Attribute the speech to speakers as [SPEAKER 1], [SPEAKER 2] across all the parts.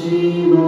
[SPEAKER 1] Shiva.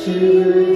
[SPEAKER 1] Shiva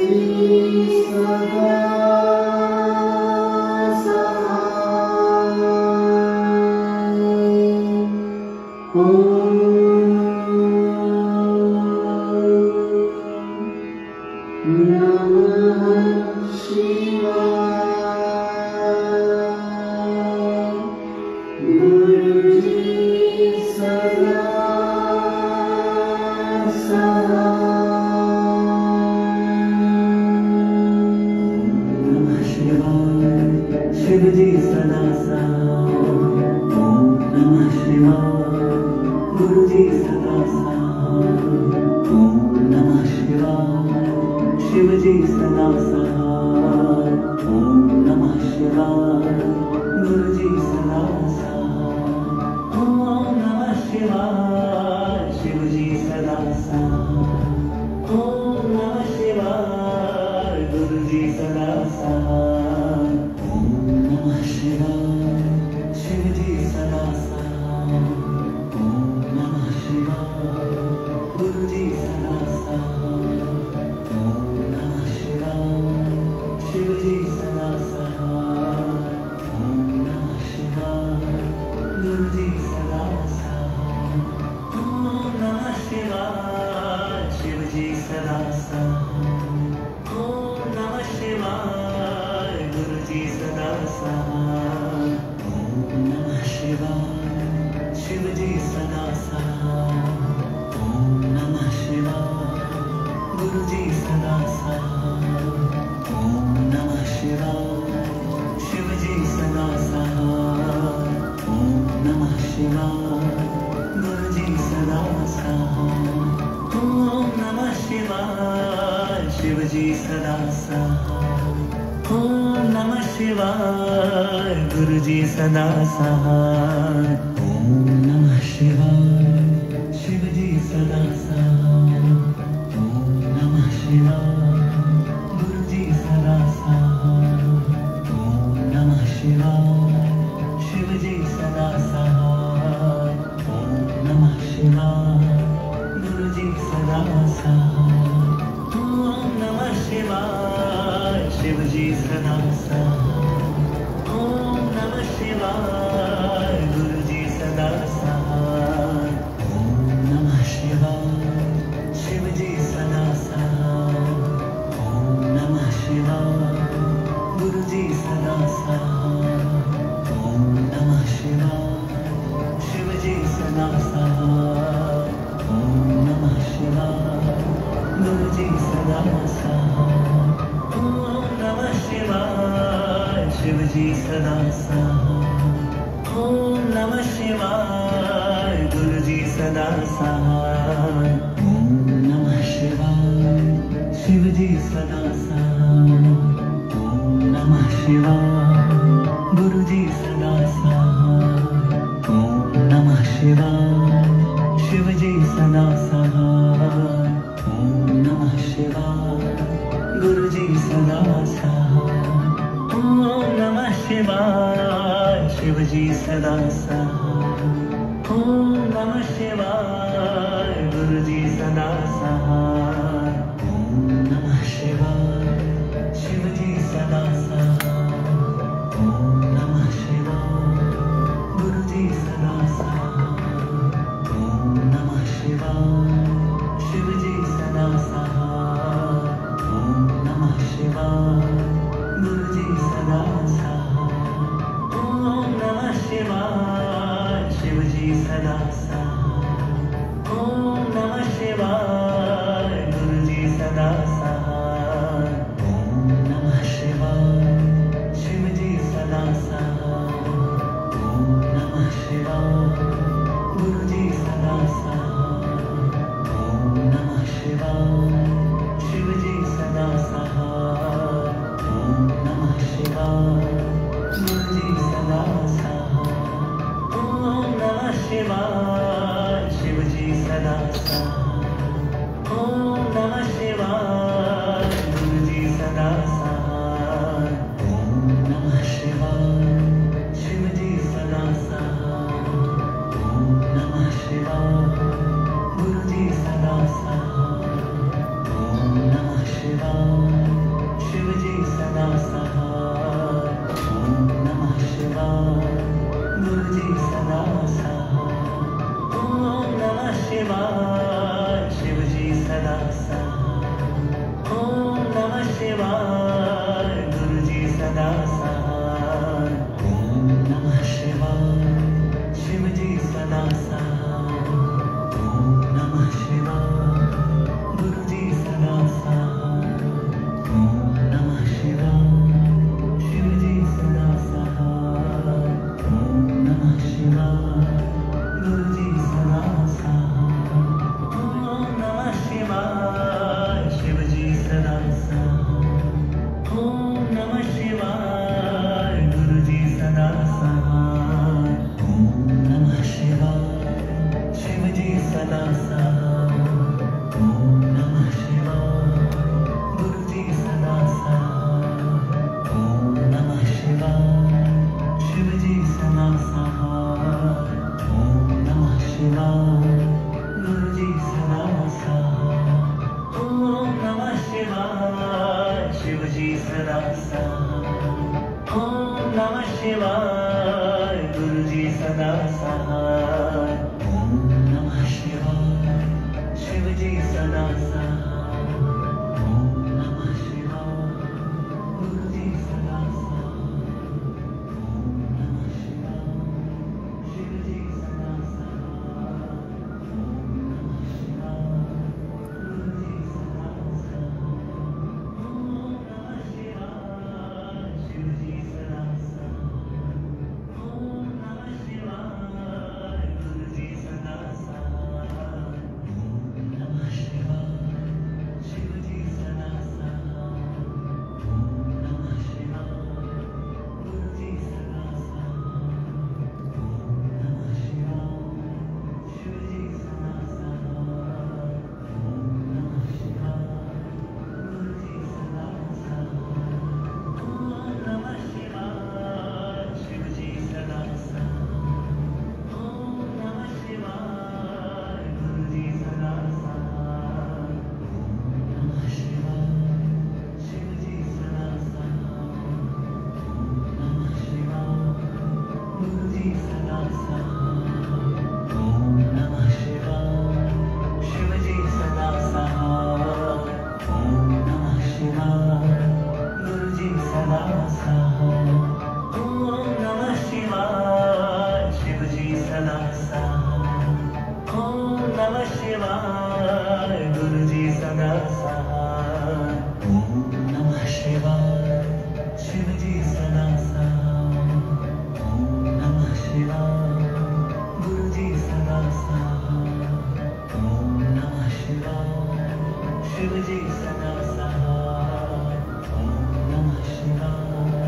[SPEAKER 1] Shiv जी सदा सहाय। ओम नमः शिवाय।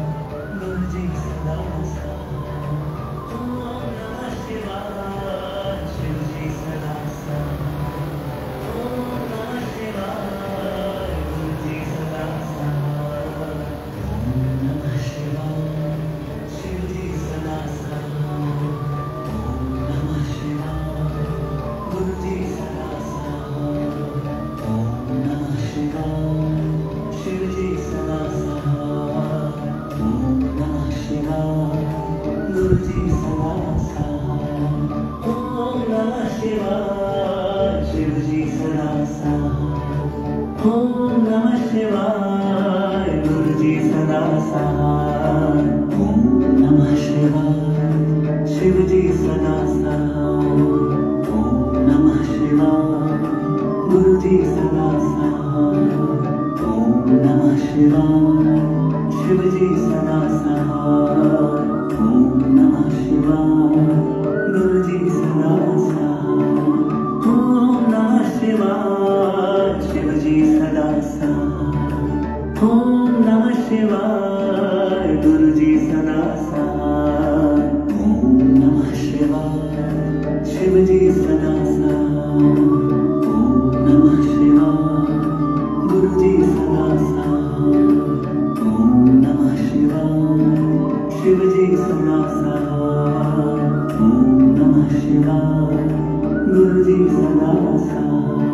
[SPEAKER 1] गुरु जी सदा सहाय। ओम नमः शिवाय। शिव जी सदा सहाय। ओम नमः शिवाय। गुरु जी सदा सहाय। ओम नमः शिवाय। शिव जी सदा सहाय। ओम नमः शिवाय। गुरु जी सदा सहाय। ओम नमः शिवाय। शिव जी सदा सहाय। ओम नमः शिवाय। गुरु जी सदा सहाय। ओम नमः शिवाय। शिव जी सदा सहाय। ओम नमः शिवाय। गुरु जी सदा सहाय। ओम नमः शिवाय। शिव जी सदा सहाय। ओम नमः शिवाय। गुरु जी सदा सहाय। ओम नमः शिवाय। शिव जी सदा सहाय। ओम नमः शिवाय। गुरु जी सदा सहाय। ओम नमः शिवाय। शिव जी सदा सहाय। ओम नमः शिवाय। गुरु जी सदा सहाय। ओम नमः शिवाय। शिव जी सदा सहाय। ओम नमः शिवाय। गुरु जी सदा सहाय।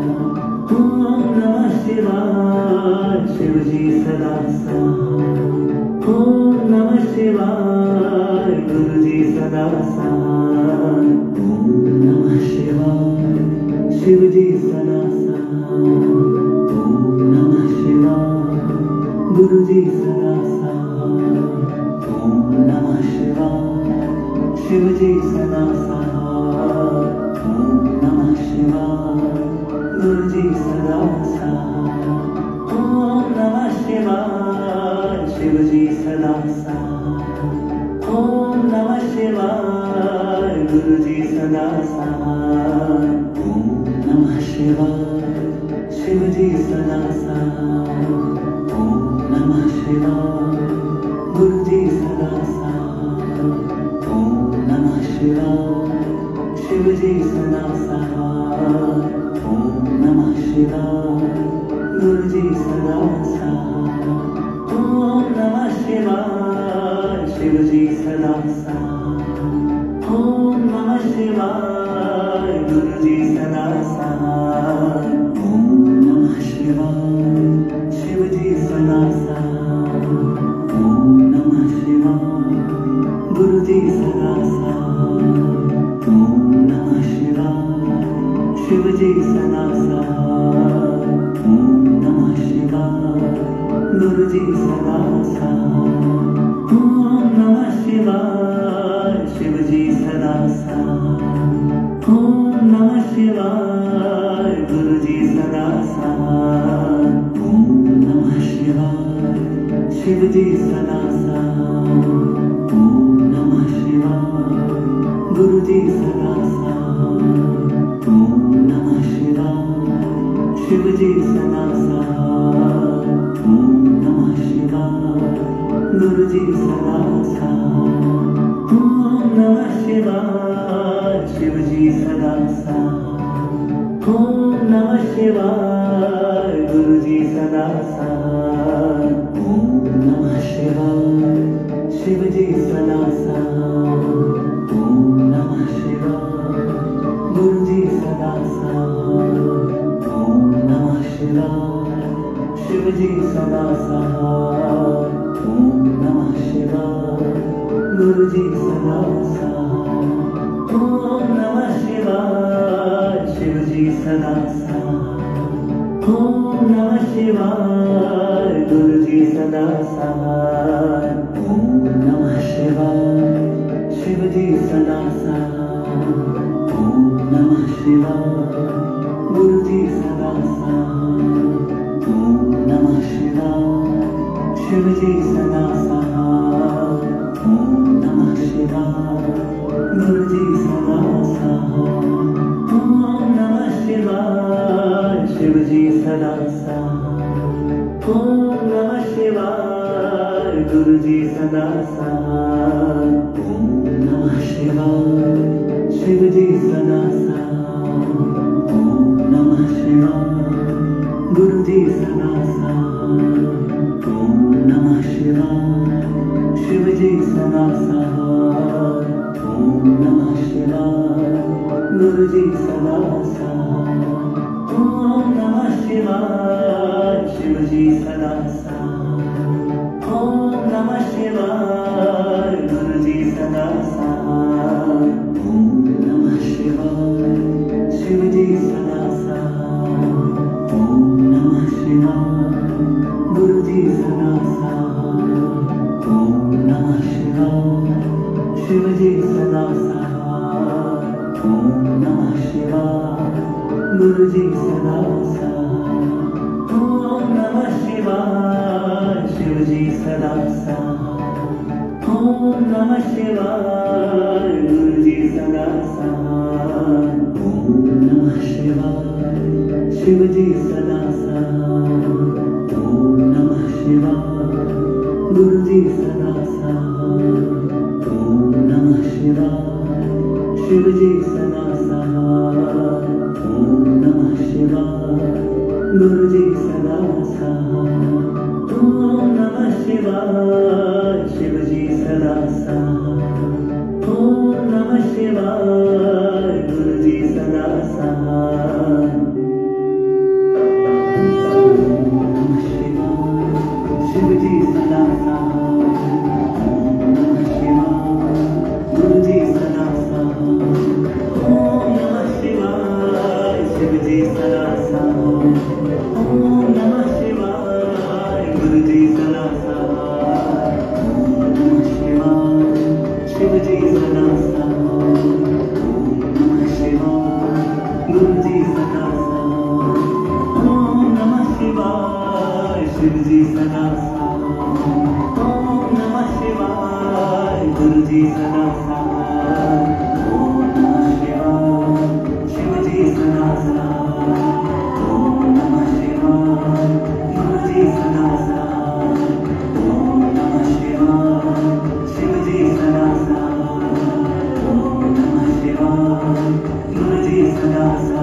[SPEAKER 1] ओम नमः शिवाय। शिव जी सदा सहाय। ओम नमः शिवाय। गुरु जी सदा सहाय। ओम नमः शिवाय। शिव जी सदा सहाय। ओम नमः शिवाय। गुरु जी सदा सहाय। ओम नमः शिवाय। शिव जी सदा सहाय। ओम नमः शिवाय। गुरु जी सदा सहाय। ओम नमः शिवाय। शिव जी सदा सहाय। ओम नमः शिवाय। गुरु जी सदा सहाय। ओम नमः शिवाय। शिव जी सदा सहाय। ओम नमः शिवाय। गुरु जी सदा सहाय। ओम नमः शिवाय। शिव जी सदा सहाय। ओम नमः शिवाय। गुरु जी सदा सहाय। ओम नमः शिवाय। शिव जी सदा सहाय। ओम नमः शिवाय। गुरु जी सदा सहाय। ओम नमः शिवाय। शिव जी सदा सहाय। ओम नमः शिवाय। गुरु जी सदा सहाय। ओम नमः शिवाय। शिव जी सदा सहाय। ओम नमः शिवाय। गुरु जी सदा सहाय। ओम नमः शिवाय। शिव जी सदा सहाय। ओम नमः शिवाय। गुरु जी सदा सहाय। ओम नमः शिवाय। शिव जी सदा सहाय। ओम नमः शिवाय। गुरु जी सदा सहाय। ओम नमः शिवाय। शिव जी सदा सहाय। ओम नमः शिवाय। गुरु जी सदा सहाय। ओम नमः शिवाय। शिव जी सदा सहाय। ओम नमः शिवाय। गुरु जी सदा सहाय। ओम नमः शिवाय। शिव जी सदा सहाय। ओम नमः शिवाय। गुरु जी सदा सहाय। ओम नमः शिवाय। शिव जी सदा सहाय। ओम नमः शिवाय। गुरु जी सदा सहाय। ओम नमः शिवाय। शिव जी सदा सहाय। ओम नमः शिवाय। गुरु जी सदा सहाय। ओम नमः शिवाय। शिव जी सदा सहाय। ओम नमः शिवाय। गुरु जी सदा सहाय। ओम नमः शिवाय। शिव जी सदा सहाय। ओम नमः शिवाय। गुरु जी सदा सहाय। ओम नमः शिवाय। शिव जी सदा सहाय। ओम नमः शिवाय। गुरु जी सदा सहाय। ओम नमः शिवाय। शिव जी सदा साथ। ओम नमः शिवाय गुरु जी सदा साथ। ओम नमः शिवाय शिव जी सदा साथ। ओम नमः शिवाय गुरु जी सदा साथ। ओम नमः शिवाय शिव जी सदा साथ। ओम नमः शिवाय गुरु जी सदा साथ। ओम नमः शिवाय शिव जी सदा साथ। ओम नमः शिवाय गुरु जी सदा साथ। ओम नमः शिवाय शिव जी सदा साथ। ओम नमः शिवाय गुरु जी सदा साथ। ओम नमः शिवाय शिव जी सदा साथ। ओम नमः शिवाय गुरु जी सदा साथ। ओम नमः शिवाय शिव जी सदा साथ। ओम नमः शिवाय गुरु जी सदा साथ। ओम नमः शिवाय शिव जी सदा साथ। ओम नमः शिवाय गुरु जी सदा साथ। ओम नमः शिवाय शिव जी सदा साथ। ओम नमः शिवाय गुरु जी सदा साथ। ओम नमः शिवाय शिव जी सदा साथ। ओम नमः शिवाय गुरु जी सदा साथ। ओम नमः शिवाय शिव जी सदा साथ। ओम नमः शिवाय गुरु जी सदा साथ। ओम नमः शिवाय शिव जी सदा साथ। ओम नमः शिवाय गुरु जी सदा साथ। ओम नमः शिवाय शिव जी सदा साथ। ओम नमः शिवाय गुरु जी सदा साथ। ओम नमः शिवाय शिव जी सदा साथ। ओम नमः शिवाय गुरु जी सदा साथ। ओम नमः शिवाय शिव जी सदा साथ। ओम नमः शिवाय गुरु जी सदा साथ। ओम नमः शिवाय शिव जी सदा साथ। ओम नमः शिवाय गुरु जी सदा साथ।